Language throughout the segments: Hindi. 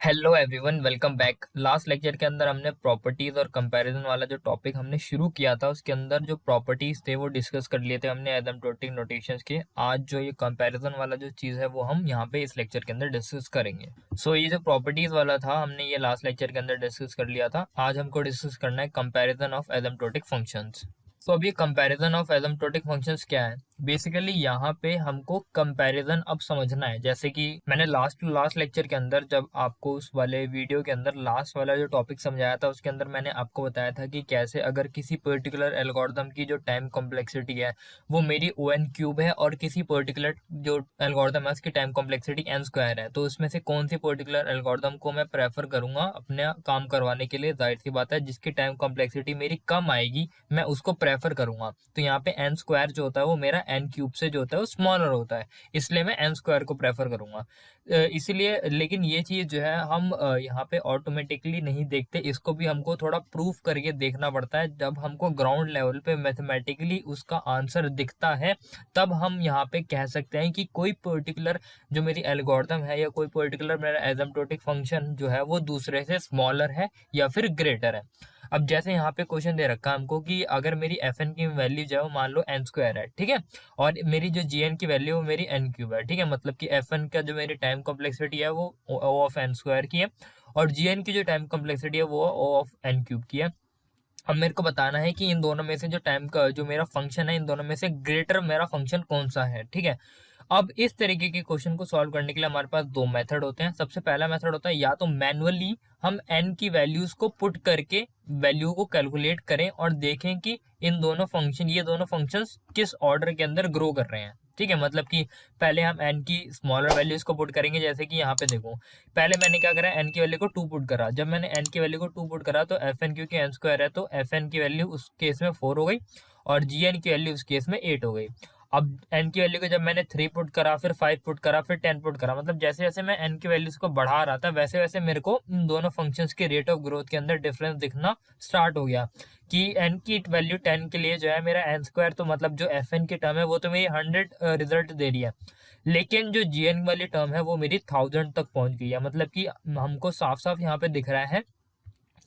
Hello everyone, welcome back. Last lecture के अंदर हमने प्रॉपर्टीज और कंपैरिजन वाला जो टॉपिक हमने शुरू किया था उसके अंदर जो प्रॉपर्टीज थे वो डिस्कस कर लिए थे हमने एसिम्प्टोटिक नोटेशंस के। आज जो ये कंपैरिजन वाला जो चीज़ है वो हम यहाँ पे इस लेक्चर के अंदर डिस्कस करेंगे। ये जो प्रॉपर्टीज वाला था हमने ये लास्ट लेक्चर के अंदर डिस्कस कर लिया था। आज हमको डिस्कस करना है कंपैरिजन ऑफ एसिम्प्टोटिक फंक्शंस। तो अब ये कंपैरिजन ऑफ एसिम्प्टोटिक फंक्शंस क्या है? बेसिकली यहाँ पे हमको कंपैरिजन अब समझना है। जैसे कि मैंने लास्ट लेक्चर के अंदर जब आपको उस वाले वीडियो के अंदर लास्ट वाला जो टॉपिक समझाया था उसके अंदर मैंने आपको बताया था कि कैसे अगर किसी पर्टिकुलर एल्गोरिथम की जो टाइम कॉम्प्लेक्सिटी है वो मेरी ओ एन क्यूब है और किसी पर्टिकुलर जो एल्गोरिथम है उसकी टाइम कॉम्प्लेक्सिटी एन स्क्वायर है, तो उसमें से कौन सी पर्टिकुलर एल्गोरिथम को मैं प्रेफर करूंगा अपने काम करवाने के लिए। जाहिर सी बात है जिसकी टाइम कॉम्प्लेक्सिटी मेरी कम आएगी मैं उसको प्रेफर करूंगा। तो यहाँ पे एन स्क्वायर जो होता है वो मेरा एन क्यूब से जो होता है वो स्मॉलर होता है, इसलिए मैं एन स्क्वायर को प्रेफर करूंगा। इसलिए लेकिन ये चीज जो है हम यहाँ पे ऑटोमेटिकली नहीं देखते, इसको भी हमको थोड़ा प्रूफ करके देखना पड़ता है। जब हमको ग्राउंड लेवल पे मैथमेटिकली उसका आंसर दिखता है तब हम यहाँ पे कह सकते हैं कि कोई पर्टिकुलर जो मेरी एल्गोरिथम है या कोई पर्टिकुलर मेरा एसिम्प्टोटिक फंक्शन जो है वो दूसरे से स्मॉलर है या फिर ग्रेटर है। अब जैसे यहाँ पे क्वेश्चन दे रखा है हमको कि अगर मेरी एफ एन की वैल्यू जो है वो मान लो एन स्क्वायर है, ठीक है, और मेरी जो जी एन की वैल्यू वो मेरी एन क्यूब है, ठीक है, मतलब कि एफ एन का जो मेरी टाइम कॉम्प्लेक्सिटी है वो ओ ऑफ एन स्क्वायर की है और जी एन की जो टाइम कॉम्प्लेक्सिटी है वो ओ ऑफ एन क्यूब की है। अब मेरे को बताना है कि इन दोनों में से जो टाइम का जो मेरा फंक्शन है इन दोनों में से ग्रेटर मेरा फंक्शन कौन सा है, ठीक है। अब इस तरीके के क्वेश्चन को सॉल्व करने के लिए हमारे पास दो मेथड होते हैं। सबसे पहला मेथड होता है या तो मैनुअली हम एन की वैल्यूज को पुट करके वैल्यू को कैलकुलेट करें और देखें कि ये दोनों फंक्शंस किस ऑर्डर के अंदर ग्रो कर रहे हैं, ठीक है। मतलब कि पहले हम एन की स्मॉलर वैल्यूज को पुट करेंगे। जैसे कि यहाँ पे देखो, पहले मैंने क्या करा, एन की वैल्यू को 2 पुट करा। जब मैंने एन की वैल्यू को 2 पुट करा तो एफ एन क्योंकि एन स्क्वायर है तो एफ एन की वैल्यू उस केस में 4 हो गई और जी एन की वैल्यू उस केस में 8 हो गई। अब एन की वैल्यू को जब मैंने 3 पुट करा, फिर 5 पुट करा, फिर 10 पुट करा, मतलब जैसे जैसे मैं एन की वैल्यूज को बढ़ा रहा था वैसे वैसे मेरे को इन दोनों फंक्शंस के रेट ऑफ ग्रोथ के अंदर डिफरेंस दिखना स्टार्ट हो गया कि एन की वैल्यू 10 के लिए जो है मेरा एन स्क्वायर, तो मतलब जो एफ एन की टर्म है वो तो मेरी 100 रिजल्ट दे रही है, लेकिन जो जी एन वाली टर्म है वो मेरी 1000 तक पहुंच गई है। मतलब कि हमको साफ साफ यहाँ पे दिख रहा है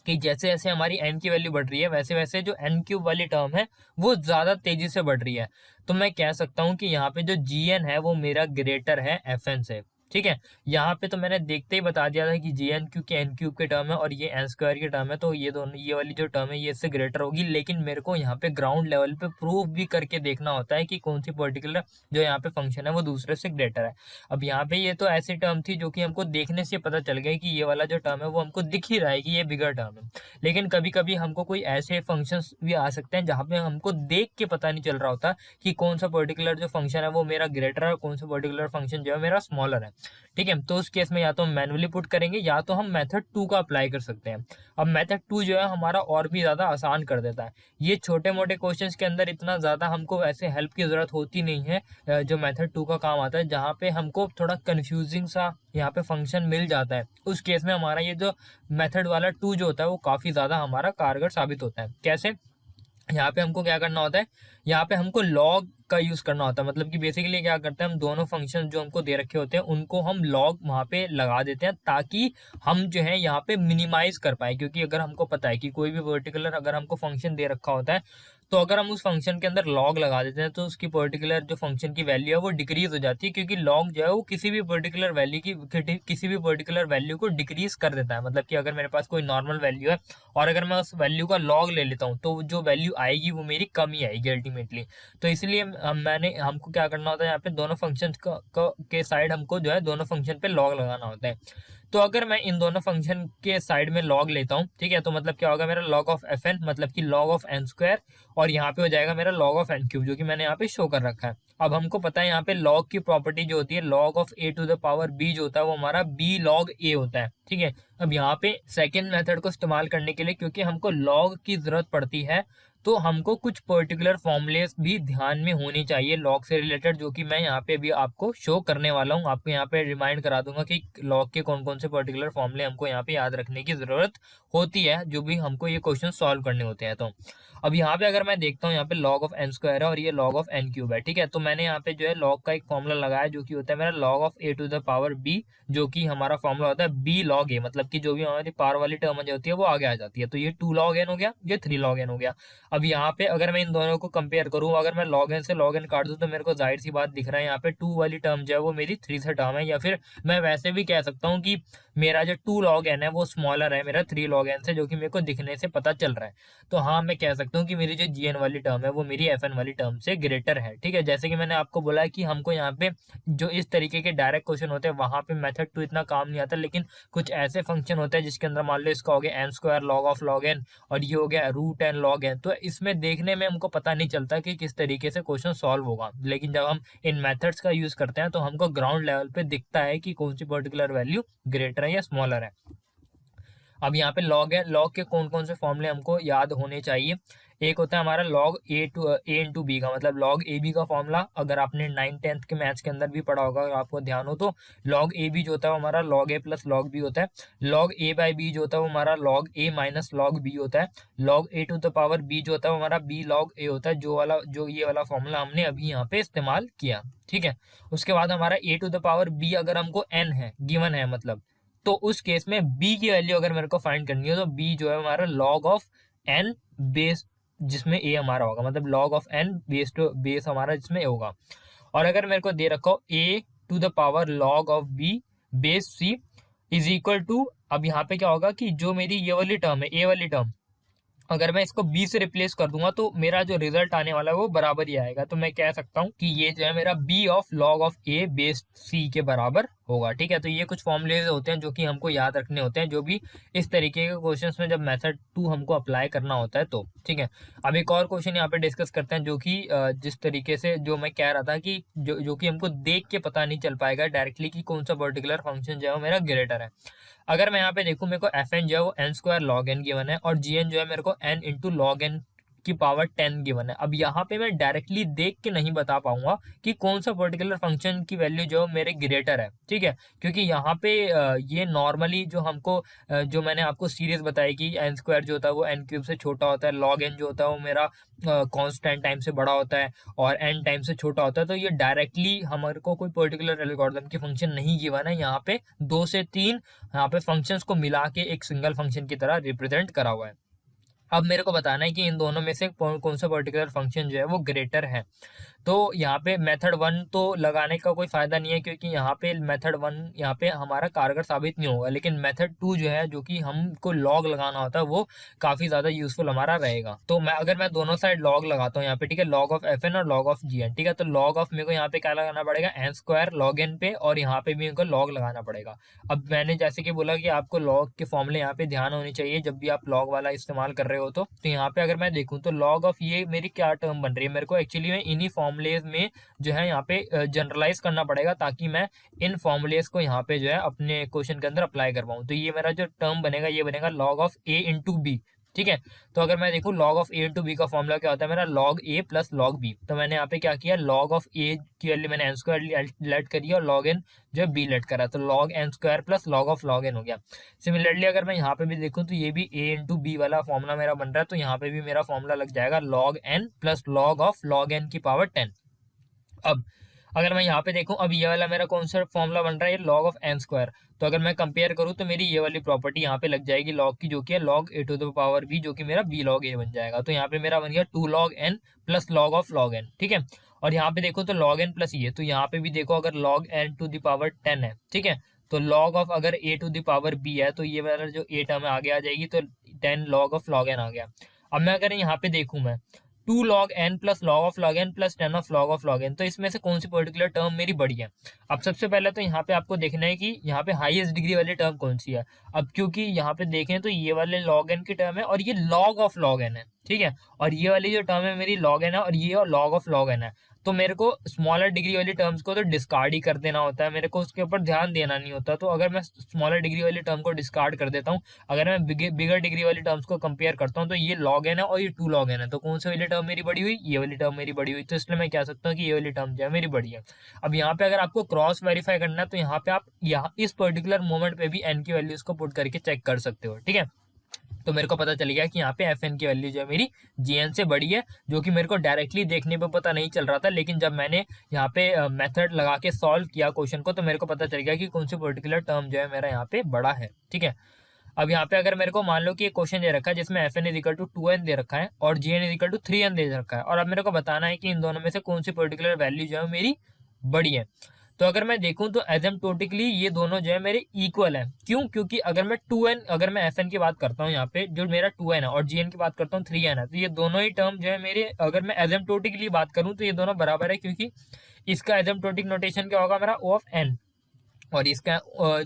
कि जैसे जैसे हमारी एन की वैल्यू बढ़ रही है वैसे वैसे जो एन क्यूब वाली टर्म है वो ज्यादा तेजी से बढ़ रही है। तो मैं कह सकता हूँ कि यहाँ पे जो जी एन है वो मेरा ग्रेटर है एफ एन से, ठीक है। यहाँ पे तो मैंने देखते ही बता दिया था कि जी एन क्यूब के एन क्यूब के टर्म है और ये एन स्क्वायर की टर्म है, तो ये दोनों ये वाली जो टर्म है ये इससे ग्रेटर होगी। लेकिन मेरे को यहाँ पे ग्राउंड लेवल पे प्रूफ भी करके देखना होता है कि कौन सी पर्टिकुलर जो यहाँ पे फंक्शन है वो दूसरे से ग्रेटर है। अब यहाँ पे ये तो ऐसी टर्म थी जो कि हमको देखने से पता चल गया कि ये वाला जो टर्म है वो हमको दिख ही रहा है कि ये बिगर टर्म है। लेकिन कभी कभी हमको कोई ऐसे फंक्शंस भी आ सकते हैं जहाँ पे हमको देख के पता नहीं चल रहा होता कि कौन सा पर्टिकुलर जो फंक्शन है वो मेरा ग्रेटर है और कौन सा पर्टिकुलर फंक्शन जो है मेरा स्मॉलर है, ठीक है। तो उस केस में या तो हम मैनुअली पुट करेंगे या तो हम मेथड 2 का अप्लाई कर सकते हैं। अब मेथड 2 जो है हमारा और भी ज्यादा आसान कर देता है। ये छोटे मोटे क्वेश्चंस के अंदर इतना ज्यादा हमको वैसे हेल्प की जरूरत होती नहीं है। जो मेथड 2 का काम आता है जहाँ पे हमको थोड़ा कंफ्यूजिंग सा यहाँ पे फंक्शन मिल जाता है, उस केस में हमारा ये जो मेथड वाला 2 जो होता है वो काफी ज्यादा हमारा कारगर साबित होता है। कैसे? यहाँ पे हमको क्या करना होता है, यहाँ पे हमको लॉग का यूज करना होता है। मतलब कि बेसिकली क्या करते हैं, हम दोनों फंक्शन जो हमको दे रखे होते हैं उनको हम लॉग वहां पे लगा देते हैं ताकि हम जो है यहाँ पे मिनिमाइज कर पाए। क्योंकि अगर हमको पता है कि कोई भी पर्टिकुलर अगर हमको फंक्शन दे रखा होता है तो अगर हम उस फंक्शन के अंदर लॉग लगा देते हैं तो उसकी पर्टिकुलर जो फंक्शन की वैल्यू है वो डिक्रीज हो जाती है, क्योंकि लॉग जो है वो किसी भी पर्टिकुलर वैल्यू की किसी भी पर्टिकुलर वैल्यू को डिक्रीज कर देता है। मतलब कि अगर मेरे पास कोई नॉर्मल वैल्यू है और अगर मैं उस वैल्यू का लॉग ले लेता हूँ तो जो वैल्यू आएगी वो मेरी कम ही आएगी अल्टीमेटली। तो इसलिए हमको क्या करना होता है, यहाँ पे दोनों फंक्शन के साइड हमको जो है दोनों फंक्शन पे लॉग लगाना होता है। तो अगर मैं इन दोनों फंक्शन के साइड में लॉग लेता हूँ, ठीक है, तो मतलब क्या होगा, मेरा लॉग ऑफ एफ एन मतलब कि लॉग ऑफ एन स्क्वायर और यहाँ पे हो जाएगा मेरा लॉग ऑफ एन क्यूब जो कि मैंने यहाँ पे शो कर रखा है। अब हमको पता है यहाँ पे लॉग की प्रॉपर्टी जो होती है log of a to the power b जो होता है वो हमारा बी लॉग ए होता है, ठीक है। अब यहाँ पे सेकेंड मेथड को इस्तेमाल करने के लिए क्योंकि हमको लॉग की जरूरत पड़ती है तो हमको कुछ पर्टिकुलर फॉर्मूलेस भी ध्यान में होनी चाहिए लॉग से रिलेटेड, जो कि मैं यहाँ पे भी आपको शो करने वाला हूँ। आपको यहाँ पे रिमाइंड करा दूंगा कि लॉग के कौन कौन से पर्टिकुलर फॉर्मूले हमको यहाँ पे याद रखने की जरूरत होती है जो भी हमको ये क्वेश्चन सॉल्व करने होते हैं। तो अब यहाँ पे अगर मैं देखता हूँ, यहाँ पे log ऑफ n स्क्वायर है और ये log ऑफ n क्यूब है, ठीक है। तो मैंने यहाँ पे जो है log का एक फॉर्मूला लगाया जो कि होता है मेरा log of a to the power b, जो कि हमारा फॉर्मूला होता है b log a, मतलब कि जो भी हमारी पावर वाली टर्म जो होती है वो आगे आ जाती है। तो ये 2 log n हो गया, ये 3 log n हो गया। अब यहाँ पे अगर मैं इन दोनों को कंपेयर करूँ, अगर मैं log n से log n काट दूं तो मेरे को जाहिर सी बात दिख रहा है यहाँ पे 2 वाली टर्म जो है वो मेरी 3 से टर्म है, या फिर मैं वैसे भी कह सकता हूँ कि मेरा जो 2 log n है वो स्मॉलर है मेरा 3 log n से, जो कि मेरे को दिखने से पता चल रहा है। तो हाँ, मैं कह सकता हूँ कि मेरी जो gn वाली टर्म है वो मेरी fn वाली टर्म से ग्रेटर है, ठीक है। जैसे कि मैंने आपको बोला है कि हमको यहाँ पे जो इस तरीके के डायरेक्ट क्वेश्चन होते हैं वहां पे मेथड 2 इतना काम नहीं आता, लेकिन कुछ ऐसे फंक्शन होते हैं जिसके अंदर मान लो इसका हो गया n square log of log n और ये हो गया रूट n log n, तो इसमें देखने में हमको पता नहीं चलता कि किस तरीके से क्वेश्चन सॉल्व होगा, लेकिन जब हम इन मेथड्स का यूज करते हैं तो हमको ग्राउंड लेवल पे दिखता है कि कौन सी पर्टिकुलर वैल्यू ग्रेटर है या स्मॉलर है। अब यहाँ पे लॉग है, लॉग के कौन कौन से फॉर्मूले हमको याद होने चाहिए। एक होता है हमारा लॉग ए इंटू बी का, मतलब लॉग ए बी का फॉर्मूला अगर आपने 9th-10th के मैथ्स के अंदर भी पढ़ा होगा, अगर आपको ध्यान हो तो लॉग ए बी जो होता है वो हमारा log a plus log b होता है। लॉग ए बाई बी जो होता है वो हमारा log a minus log b होता है। Log a to the power b जो होता है वो हमारा बी लॉग ए होता है, जो ये वाला फॉर्मूला हमने अभी यहाँ पे इस्तेमाल किया, ठीक है। उसके बाद हमारा ए टू द पावर बी अगर हमको एन है गिवन है, मतलब तो उस केस में b की वैल्यू अगर मेरे को फाइंड करनी हो तो b जो है हमारा log ऑफ n बेस, जिसमें a हमारा होगा, मतलब log of n base to base हमारा जिसमें a होगा। और अगर मेरे को दे रखा हो a to the power log of b base c is equal to, अब यहाँ पे क्या होगा कि जो मेरी ये वाली टर्म है a वाली टर्म, अगर मैं इसको b से रिप्लेस कर दूंगा तो मेरा जो रिजल्ट आने वाला है वो बराबर ही आएगा। तो मैं कह सकता हूँ कि ये जो है मेरा b of log of a based c के बराबर होगा, ठीक है। तो ये कुछ फॉर्मूलेज होते हैं जो कि हमको याद रखने होते हैं, जो भी इस तरीके के क्वेश्चंस में जब मेथड 2 हमको अप्लाई करना होता है तो, ठीक है। अब एक और क्वेश्चन यहाँ पे डिस्कस करते हैं, जो कि जिस तरीके से जो मैं कह रहा था कि जो कि हमको देख के पता नहीं चल पाएगा डायरेक्टली कि कौन सा पर्टिकुलर फंक्शन जो है मेरा ग्रेटर है। अगर मैं यहाँ पे देखूँ, मेरे को एफ एन जो है वो n square log n given है और जी एन जो है मेरे को एन इंटू लॉग एन की पावर 10 गिवन है। अब यहाँ पे मैं डायरेक्टली देख के नहीं बता पाऊंगा कि कौन सा पर्टिकुलर फंक्शन की वैल्यू जो मेरे ग्रेटर है, ठीक है, क्योंकि यहाँ पे ये नॉर्मली जो हमको जो मैंने आपको सीरीज बताई कि एन स्क्वायर जो होता है वो एन क्यूब से छोटा होता है, लॉग एन जो होता है वो मेरा कांस्टेंट टाइम से बड़ा होता है और एन टाइम से छोटा होता है। तो ये डायरेक्टली हमारे को कोई पर्टिकुलर एल्गोरिथम की फंक्शन नहीं गिवन है, यहाँ पे 2 से 3 यहाँ पे फंक्शंस को मिला के एक सिंगल फंक्शन की तरह रिप्रेजेंट करा हुआ है। अब मेरे को बताना है कि इन दोनों में से कौन सा पर्टिकुलर फंक्शन जो है वो ग्रेटर है। तो यहाँ पे मेथड 1 तो लगाने का कोई फायदा नहीं है, क्योंकि यहाँ पे मेथड 1 यहाँ पे हमारा कारगर साबित नहीं होगा, लेकिन मेथड 2 जो है जो कि हमको लॉग लगाना होता है वो काफी ज्यादा यूजफुल हमारा रहेगा। तो मैं दोनों साइड लॉग लगाता हूँ यहाँ पे, ठीक है, लॉग ऑफ एफ एन और लॉग ऑफ जी एन, ठीक है। तो लॉग ऑफ मेरे को यहाँ पे क्या लगाना पड़ेगा, एन स्क्वायर लॉग एन पे, और यहाँ पे भी मेरे को लॉग लगाना पड़ेगा। अब मैंने जैसे कि बोला कि आपको लॉग के फॉर्मूले यहाँ पे ध्यान होनी चाहिए जब भी आप लॉग वाला इस्तेमाल कर रहे हो। तो यहाँ पे अगर मैं देखूँ तो लॉग ऑफ ये मेरी क्या टर्म बन रही है, मेरे को एक्चुअली में इन्हीं फॉर्मुलेज में जो है यहाँ पे जनरलाइज करना पड़ेगा ताकि मैं इन फॉर्मुलेज को यहाँ पे जो है अपने क्वेश्चन के अंदर अप्लाई कर पाऊँ। तो ये मेरा जो टर्म बनेगा ये बनेगा log of a into b, ठीक है। तो अगर मैं देखूँ log of a into b का फॉर्मूला क्या होता है मेरा, log a plus log b. तो मैंने यहाँ पे क्या किया, लॉग ऑफ ए की वैल्यू मैंने एन स्क्वायर लेट करी और लॉग एन जो है बी लेट करा, तो log n square plus log of log n हो गया। सिमिलरली अगर मैं यहाँ पे भी देखूँ तो ये भी ए इंटू बी वाला फॉर्मूला मेरा बन रहा है, तो यहाँ पे भी मेरा फॉर्मूला लग जाएगा log n plus log of log n की पावर 10। अब अगर मैं यहाँ पे देखूं, अब ये वाला मेरा कौन सा फॉर्मूला बन रहा है, लॉग ऑफ एन स्क्वायर। तो अगर मैं कंपेयर करूँ तो मेरी ये वाली प्रॉपर्टी यहाँ पे लग जाएगी लॉग की, जो कि है log a to the power b, जो कि मेरा बी लॉग ए बन जाएगा। तो यहाँ पे मेरा बन गया 2 log n plus log of log n, ठीक है। और यहाँ पे देखो तो लॉग एन प्लस ये, तो यहाँ पे भी देखो अगर log n to the power 10 है, ठीक है, तो लॉग ऑफ अगर a to the power b है तो ये मेरा जो ए टर्म है आगे आ जाएगी, तो 10 लॉग ऑफ लॉग एन आ गया। अब मैं अगर यहाँ पे देखूँ मैं 2 log n plus log of log n plus 10 of log of log n, तो इसमें से कौन सी पर्टिकुलर टर्म मेरी बड़ी है। अब सबसे पहले तो यहाँ पे आपको देखना है कि यहाँ पे हाईएस्ट डिग्री वाली टर्म कौन सी है। अब क्योंकि यहाँ पे देखें तो ये वाले लॉग एन की टर्म है और ये लॉग ऑफ लॉग एन है, ठीक है, और ये वाली जो टर्म है मेरी लॉग एन है और ये लॉग ऑफ लॉग एन है। तो मेरे को स्मॉलर डिग्री वाली टर्म्स को तो डिस्कार्ड ही कर देना होता है, मेरे को उसके ऊपर ध्यान देना नहीं होता। तो अगर मैं स्मॉलर डिग्री वाली टर्म को डिस्कार्ड कर देता हूँ, अगर मैं बिगर डिग्री वाली टर्म्स को कंपेयर करता हूँ तो ये लॉग एन है और ये 2 लॉग एन है, तो कौन सी वाली टर्म मेरी बड़ी हुई, ये वाली टर्म मेरी बड़ी हुई। तो इसलिए मैं कह सकता हूँ कि ये वाली टर्म जो है मेरी बड़ी है। अब यहाँ पे अगर आपको क्रॉस वेरीफाई करना है तो यहाँ पे आप यहाँ इस पर्टिकुलर मोमेंट पे भी एन की वैल्यूज को पुट करके चेक कर सकते हो, ठीक है। तो मेरे को पता चल गया कि यहाँ पे एफ एन की वैल्यू जो है मेरी जी एन से बड़ी है, जो कि मेरे को डायरेक्टली देखने पे पता नहीं चल रहा था, लेकिन जब मैंने यहाँ पे मेथड लगा के सॉल्व किया क्वेश्चन को तो मेरे को पता चल गया कि कौन सी पर्टिकुलर टर्म जो है मेरा यहाँ पे बड़ा है। ठीक है, अब यहाँ पे अगर मेरे को मान लो कि एक क्वेश्चन दे रखा है जिसमें F N is equal to 2n दे रखा है और जी N is equal to 3n दे रखा है, और अब मेरे को बताना है कि इन दोनों में से कौन सी पर्टिकुलर वैल्यू जो है मेरी बड़ी है। तो अगर मैं देखूं तो एसिम्प्टोटिकली ये दोनों जो है मेरे इक्वल है। क्यों? क्योंकि अगर मैं एफ एन की बात करता हूँ यहाँ पे जो मेरा 2n है और जी एन की बात करता हूँ 3n है, तो ये दोनों ही टर्म जो है मेरे, अगर मैं एसिम्प्टोटिकली बात करूँ तो ये दोनों बराबर है, क्योंकि इसका एसिम्प्टोटिक नोटेशन क्या होगा मेरा O ऑफ n, और इसका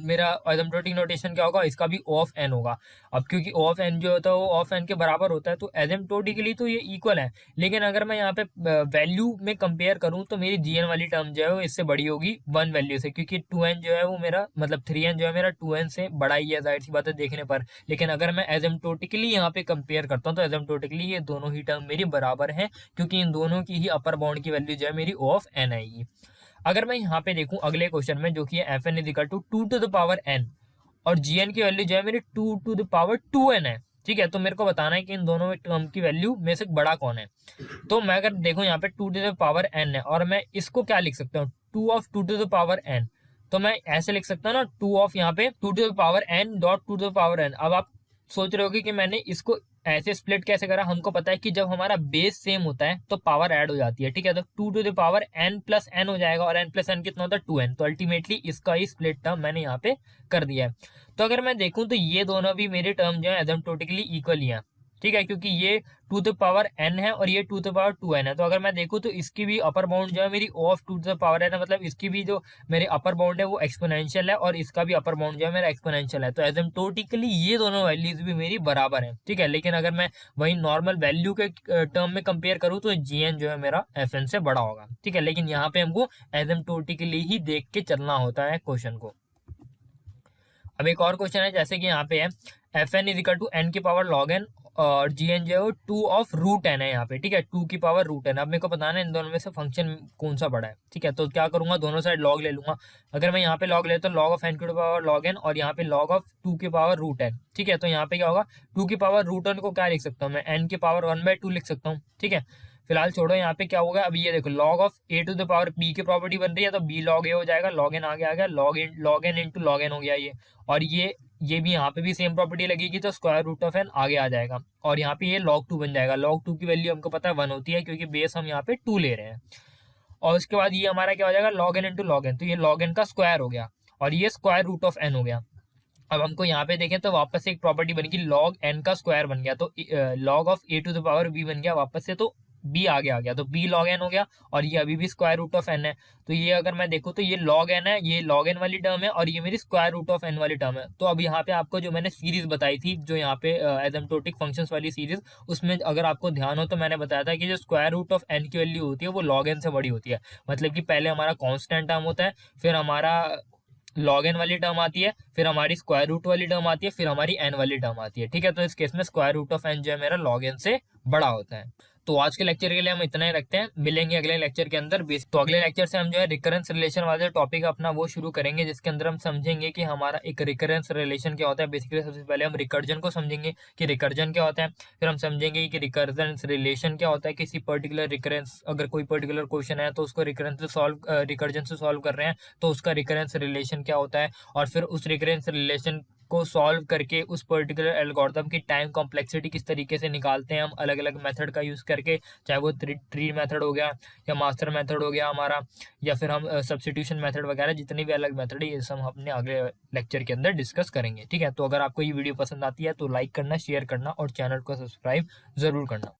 मेरा एसिम्प्टोटिक नोटेशन क्या होगा, इसका भी O ऑफ n होगा। अब क्योंकि O ऑफ n जो होता है वो O ऑफ n के बराबर होता है, तो एसिम्प्टोटिकली तो ये इक्वल है। लेकिन अगर मैं यहाँ पे वैल्यू में कंपेयर करूँ तो मेरी जी एन वाली टर्म जो है वो इससे बड़ी होगी 1 वैल्यू से, क्योंकि 2n जो है वो मेरा मतलब 3n जो है मेरा 2n से बड़ा ही है, जाहिर सी बात है देखने पर। लेकिन अगर मैं एसिम्प्टोटिकली यहाँ पे कंपेयर करता हूँ तो एसिम्प्टोटिकली ये दोनों ही टर्म मेरी बराबर है, क्योंकि इन दोनों की ही अपर बाउंड की वैल्यू जो है मेरी O ऑफ n आएगी। अगर मैं यहाँ पे देखूं अगले क्वेश्चन में, जो कि है f N is equal to 2 to the power n और जी एन की वैल्यू जो है मेरी 2 टू द पावर 2n है। ठीक है, तो मेरे को बताना है कि इन दोनों टर्म की वैल्यू में से बड़ा कौन है। तो मैं अगर देखूं यहाँ पे 2 टू द पावर n है और मैं इसको क्या लिख सकता हूँ, 2 of 2 to the power n, तो मैं ऐसे लिख सकता हूँ ना, 2 ऑफ यहाँ पे 2 to the power n dot 2 to the power n। अब आप सोच रहे होगे कि मैंने इसको ऐसे स्प्लिट कैसे करा। हमको पता है कि जब हमारा बेस सेम होता है तो पावर ऐड हो जाती है। ठीक है, तो 2 to the power n plus n हो जाएगा, और n प्लस n कितना होता है 2n, तो अल्टीमेटली इसका ही स्प्लिट टर्म मैंने यहाँ पे कर दिया है। तो अगर मैं देखूं तो ये दोनों भी मेरे टर्म जो है एसिम्प्टोटिकली इक्वल ही हैं। ठीक है, क्योंकि ये 2 टू द पावर n है और ये 2 टू द पावर 2n है, तो अगर मैं देखूं तो इसकी भी अपर बाउंड जो है मेरी O of 2 to the power n है, मतलब इसकी भी जो मेरी अपर बाउंड है वो एक्सपोनेंशियल है और इसका भी अपर बाउंड जो है मेरा एक्सपोनेंशियल है। तो एसिम्प्टोटिकली ये दोनों वैल्यूज भी मेरी बराबर है। ठीक है, लेकिन अगर मैं वही नॉर्मल वैल्यू के टर्म में कंपेयर करूँ तो GN जो है मेरा FN से बड़ा होगा। ठीक है, लेकिन यहाँ पे हमको एसिम्प्टोटिकली ही देख के चलना होता है क्वेश्चन को। अब एक और क्वेश्चन है, जैसे कि यहाँ पे है f N is equal to n की पावर log n और जी एन जो है वो 2 ऑफ रूट n है यहाँ पे। ठीक है, 2 की पावर रूट n। अब मेरे को बताना है इन दोनों में से फंक्शन कौन सा बड़ा है। ठीक है, तो क्या करूंगा, दोनों साइड लॉग ले लूंगा। अगर मैं यहाँ पे लॉग लेता हूँ लॉग ऑफ n की पावर log n और यहाँ पे लॉग ऑफ 2 की पावर रूट n। ठीक है, तो यहाँ पे क्या होगा, 2 की पावर रूट n को क्या लिख सकता हूँ मैं, n की पावर 1/2 लिख सकता हूँ। ठीक है, फिलहाल छोड़ो, यहाँ पे क्या होगा, अब ये देखो log of a to the power b की प्रॉपर्टी बन रही है, तो b log a हो जाएगा, log n आगे आ गया, log n into log n हो गया ये, और ये भी यहाँ पे भी सेम प्रॉपर्टी लगेगी, तो स्क्वायर रूट ऑफ n आगे आ जाएगा, और यहाँ पे ये log 2 बन जाएगा। log 2 की वैल्यू हमको पता है 1 होती है, क्योंकि बेस हम यहाँ पे 2 ले रहे हैं। और उसके बाद ये हमारा क्या हो जाएगा, log n into log n, तो ये log n का स्क्वायर हो गया और ये स्क्वायर रूट ऑफ n हो गया। अब हमको यहाँ पे देखें तो वापस से एक प्रॉपर्टी बन गई, log n का स्क्वायर बन गया, तो log of a to the power b बन गया वापस से, तो b आगे आ गया, तो b log n हो गया, और ये अभी भी स्क्वायर रूट ऑफ n है। तो ये अगर मैं देखूँ तो ये log n है, ये log n वाली टर्म है, और ये मेरी स्क्वायर रूट ऑफ n वाली टर्म है। तो अब यहाँ पे आपको जो मैंने सीरीज बताई थी, जो यहाँ पे एसिम्प्टोटिक फंक्शंस वाली सीरीज, उसमें अगर आपको ध्यान हो तो मैंने बताया था कि जो स्क्वायर रूट ऑफ n की वैल्यू होती है वो log n से बड़ी होती है। मतलब कि पहले हमारा कॉन्स्टेंट टर्म होता है, फिर हमारा log n वाली टर्म आती है, फिर हमारी स्क्वायर रूट वाली टर्म आती है, फिर हमारी n वाली टर्म आती है। ठीक है, तो इस केस में स्क्वायर रूट ऑफ n जो है मेरा log n से बड़ा होता है। तो आज के लेक्चर के लिए हम इतना ही रखते हैं, मिलेंगे अगले लेक्चर के अंदर। तो अगले लेक्चर से हम जो है रिकरेंस रिलेशन वाले टॉपिक अपना वो शुरू करेंगे, जिसके अंदर हम समझेंगे कि हमारा एक रिकरेंस रिलेशन क्या होता है। बेसिकली सबसे पहले हम रिकर्जन को समझेंगे कि रिकर्जन क्या होता है, फिर हम समझेंगे कि रिकरेंस रिलेशन क्या होता है। किसी पर्टिकुलर रिकरेंस, अगर कोई पर्टिकुलर क्वेश्चन है तो उसको रिकर्जन से सॉल्व कर रहे हैं तो उसका रिकरेंस रिलेशन क्या होता है, और फिर उस रिकरेंस रिलेशन को सॉल्व करके उस पर्टिकुलर एल्गोरिथम की टाइम कॉम्प्लेक्सिटी किस तरीके से निकालते हैं हम अलग अलग मेथड का यूज़ करके, चाहे वो ट्री मेथड हो गया या मास्टर मेथड हो गया हमारा, या फिर हम सब्स्टिट्यूशन मेथड वगैरह, जितनी भी अलग मेथड है ये सब हम अपने अगले लेक्चर के अंदर डिस्कस करेंगे। ठीक है, तो अगर आपको ये वीडियो पसंद आती है तो लाइक करना, शेयर करना और चैनल को सब्सक्राइब जरूर करना।